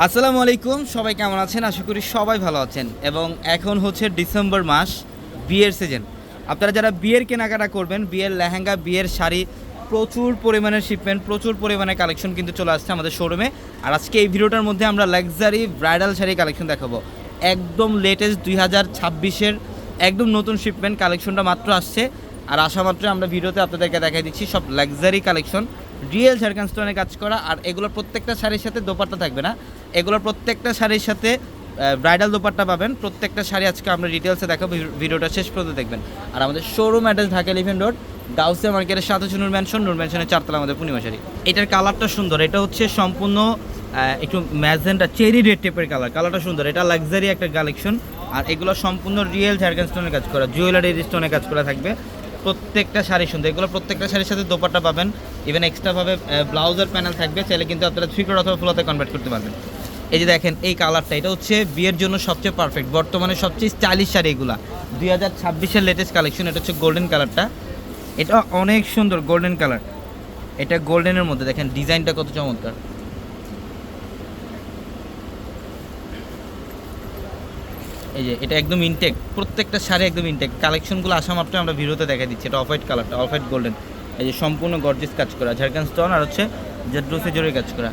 আসসালামু আলাইকুম, সবাই কেমন আছেন? আশা করি সবাই ভালো আছেন। এবং এখন হচ্ছে ডিসেম্বর মাস, বিয়ের সিজন। আপনারা যারা বিয়ের কেনাকাটা করবেন, বিয়ের লেহেঙ্গা, বিয়ের শাড়ি, প্রচুর পরিমাণে শিপমেন্ট, প্রচুর পরিমাণে কালেকশন কিন্তু চলে আসছে আমাদের শোরুমে। আর আজকে এই ভিডিওটার মধ্যে আমরা লাক্সারি ব্রাইডাল শাড়ি কালেকশন দেখাবো। একদম লেটেস্ট 2026-এর একদম নতুন শিপমেন্ট কালেকশনটা মাত্র আসছে। আর আসা মাত্র আমরা ভিডিওতে আপনাদেরকে দেখাই দিচ্ছি সব লাক্সারি কালেকশন, রিয়েল ঝাড়খান স্টোনে কাজ করা। আর এগুলোর প্রত্যেকটা শাড়ির সাথে দোপাট্টা থাকবে না, এগুলোর প্রত্যেকটা শাড়ির সাথে ব্রাইডাল দোপাট্টা পাবেন। প্রত্যেকটা শাড়ি আজকে আমরা ডিটেলসে দেখাবো, ভিডিওটা শেষ পর্যন্ত দেখবেন। আর আমাদের showroom address Dhaka elephant road, Gausia মার্কেটের সাথে হচ্ছে নূর ম্যানশনের 4তলা আমাদের পূর্ণিমা শাড়ি। এটার কালারটা সুন্দর, এটা হচ্ছে সম্পূর্ণ একটু ম্যাজেন্টা চেরি রেড টাইপের কালারটা সুন্দর। এটা লাক্সারি একটা কালেকশন। আর এগুলো সম্পূর্ণ রিয়েল ঝাড়খান স্টোনের কাজ করা, জুয়েলারি স্টোনে কাজ করা থাকবে। প্রত্যেকটা শাড়ি সুন্দর, এগুলো প্রত্যেকটা শাড়ির সাথে দোপাট্টা পাবেন। ইভেন এক্সট্রাভাবে ব্লাউজের প্যানেল থাকবে, চাইলে কিন্তু আপনারা 3/4 অথবা ফুলতে কনভার্ট করতে পারবেন। এই যে দেখেন এই কালারটা, এটা হচ্ছে বিয়ের জন্য সবচেয়ে পারফেক্ট, বর্তমানে সবচেয়ে স্টাইলিশ শাড়ি এগুলো 2026-এর লেটেস্ট কালেকশন। এটা হচ্ছে গোল্ডেন কালারটা, এটা অনেক সুন্দর গোল্ডেন কালার। এটা গোল্ডেনের মধ্যে দেখেন ডিজাইনটা কত চমৎকার। এই যে এটা একদম ইনটেক, প্রত্যেকটা শাড়ি একদম ইনটেক। কালেকশনগুলো আসা মাত্র আমরা ভিডিওতে দেখা দিচ্ছি। এটা অফ হোয়াইট কালারটা, অফ হোয়াইট গোল্ডেন। এই যে সম্পূর্ণ গর্জিয়াস কাজ করা, ঝাড়খান স্টোন আর হচ্ছে জারদৌসি জরির কাজ করা।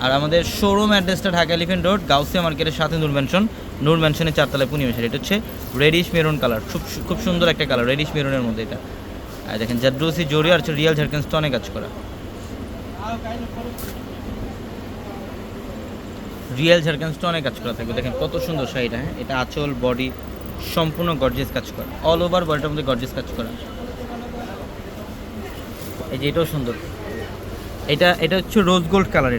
আর আমাদের শোরুম অ্যাড্রেসটা ঢাকা এলিফ্যান্ট রোড, গাউসিয়া মার্কেটের সাথে নূর ম্যানশনের 4তলায় পূর্ণিমা শাড়ি। এটা হচ্ছে রেডিশ মেরুন কালার, খুব সুন্দর একটা কালার, রেডিশ মেরুনের মধ্যে এটা। আর দেখেন জারদৌসি জরি আর হচ্ছে রিয়েল ঝাড়খান স্টোনে কাজ করা, রিয়েল ঝাড়খান স্টোনে কাজ করা থাকবে। দেখেন কত সুন্দর শাড়িটা। হ্যাঁ, এটা আঁচল বডি সম্পূর্ণ গর্জিয়াস কাজ করা, অল ওভার বডিটার মধ্যে গর্জিয়াস কাজ করা। এই যে এটাও সুন্দর, এটা হচ্ছে রোজ গোল্ড কালার।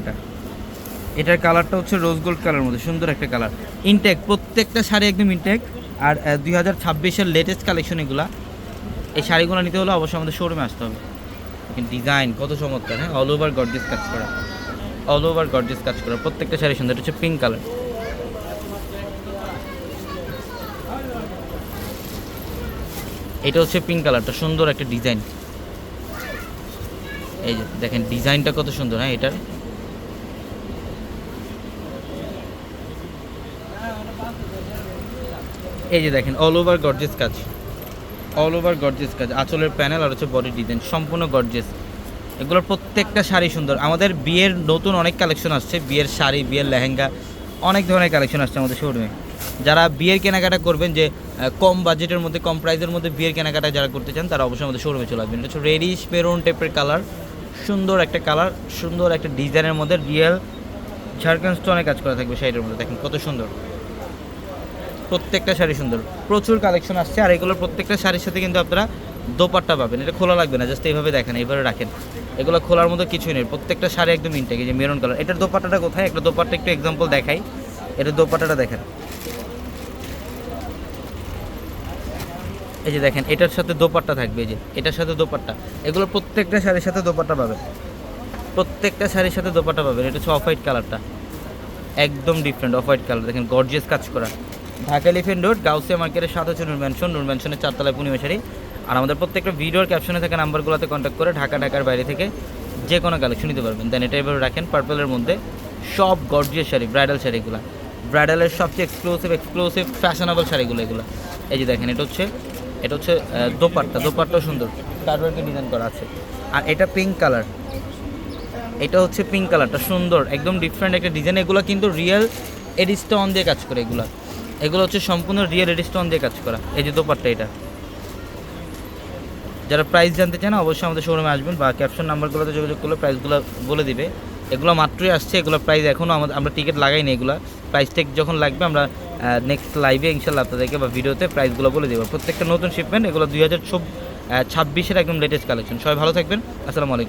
এটার কালারটা হচ্ছে রোজ গোল্ড কালারের মধ্যে সুন্দর একটা কালার, ইনটেক। প্রত্যেকটা শাড়ি একদম ইনটেক। আর 2026-এর লেটেস্ট কালেকশন এগুলা। এই শাড়িগুলো নিতে হলে অবশ্যই আমাদের শোরুমে আসতে হবে। দেখেন ডিজাইন কত চমৎকার। হ্যাঁ, অল ওভার গর্জিয়াস কাজ করা, অল ওভার গর্জিয়াস কাজ করা, প্রত্যেকটা শাড়ি সুন্দর। এটা হচ্ছে পিঙ্ক কালার, এটা হচ্ছে পিঙ্ক কালারটা, সুন্দর একটা ডিজাইন। এই যে দেখেন ডিজাইনটা কত সুন্দর। হ্যাঁ, এটার এই যে দেখেন অল ওভার গর্জিয়াস কাজ, অল ওভার গর্জিয়াস কাজ। আঁচলের প্যানেল আর হচ্ছে বডি ডিজাইন সম্পূর্ণ গর্জিয়াস। এগুলোর প্রত্যেকটা শাড়ি সুন্দর। আমাদের বিয়ের নতুন অনেক কালেকশন আসছে, বিয়ের শাড়ি, বিয়ের লেহেঙ্গা, অনেক ধরনের কালেকশন আসছে আমাদের শোরুমে। যারা বিয়ের কেনাকাটা করবেন, যে কম বাজেটের মধ্যে, কম প্রাইসের মধ্যে বিয়ের কেনাকাটা যারা করতে চান, তারা অবশ্যই আমাদের শোরুমে চলে আসবেন। এটা হচ্ছে রেডিশ মেরুন টাইপের কালার, সুন্দর একটা কালার, সুন্দর একটা ডিজাইনের মধ্যে রিয়েল ঝাড়খান স্টোনে কাজ করা থাকবে শাড়ির মধ্যে। দেখেন কত সুন্দর, প্রত্যেকটা শাড়ি সুন্দর, প্রচুর কালেকশন আসছে। আর এগুলোর প্রত্যেকটা শাড়ির সাথে কিন্তু আপনারা দোপাট্টা পাবেন। এটা খোলা লাগবে না, জাস্ট এইভাবে দেখেন, এইভাবে রাখেন। এগুলো খোলার মতো কিছুই নেই, প্রত্যেকটা শাড়ি একদম ইনটেক। এই যে মেরুন কালার, এটার দোপাট্টাটা কোথায়? একটা দোপাট্টা একটু এক্সাম্পল দেখাই। এটার দোপাট্টাটা দেখেন, এই যে দেখেন এটার সাথে দোপাট্টা থাকবে। এই যে এটার সাথে দোপাট্টা, এগুলো প্রত্যেকটা শাড়ির সাথে দোপাট্টা পাবেন, প্রত্যেকটা শাড়ির সাথে দোপাট্টা পাবেন। এটা হচ্ছে অফ হোয়াইট কালারটা, একদম ডিফারেন্ট অফ হোয়াইট কালার। দেখেন গর্জিয়াস কাজ করা, ঢাকা এলিফ্যান্ট রোড, গাউসিয়া মার্কেটের সাথে হচ্ছে নূর ম্যানশনের 4তলায় পূর্ণিমা শাড়ি। আর আমাদের প্রত্যেকটা ভিডিওর ক্যাপশনে থাকা নাম্বারগুলোতে কন্ট্যাক্ট করে ঢাকার বাইরে থেকে যে কোনো কালেকশন নিতে পারবেন। দেন এটা এভাবে রাখেন, পার্পলের মধ্যে সব গর্জিয়াস শাড়ি, ব্রাইডাল শাড়িগুলো, ব্রাইডালের সবচেয়ে এক্সক্লুসিভ ফ্যাশনেবল শাড়িগুলো এগুলো। এই যে দেখেন এটা হচ্ছে দোপাট্টাও সুন্দর, কার্ডওয়ার্কে ডিজাইন করা আছে। আর এটা পিঙ্ক কালার, এটা হচ্ছে পিঙ্ক কালারটা সুন্দর, একদম ডিফারেন্ট একটা ডিজাইন। এগুলো কিন্তু রিয়েল এডিস্টোন দিয়ে কাজ করে, এগুলো হচ্ছে সম্পূর্ণ রিয়েল এডিস্টোন দিয়ে কাজ করা। এই যে দোপাট্টা, এটা যারা প্রাইস জানতে চান অবশ্যই আমাদের শোরুমে আসবেন, বা ক্যাপশন নাম্বারগুলোতে যোগাযোগ করলে প্রাইসগুলো বলে দিবে। এগুলো মাত্রই আসছে, এগুলো প্রাইস এখনও আমরা টিকিট লাগাইনি। এগুলো প্রাইস টেক যখন লাগবে আমরা নেক্সট লাইভে ইনশাল্লাহ আপনাদেরকে বা ভিডিওতে প্রাইসগুলো বলে দেবো। প্রত্যেকটা নতুন শিপমেন্ট, এগুলো 2026-এর একদম লেটেস্ট কালেকশন। সবাই ভালো থাকবেন, আসসালামু আলাইকুম।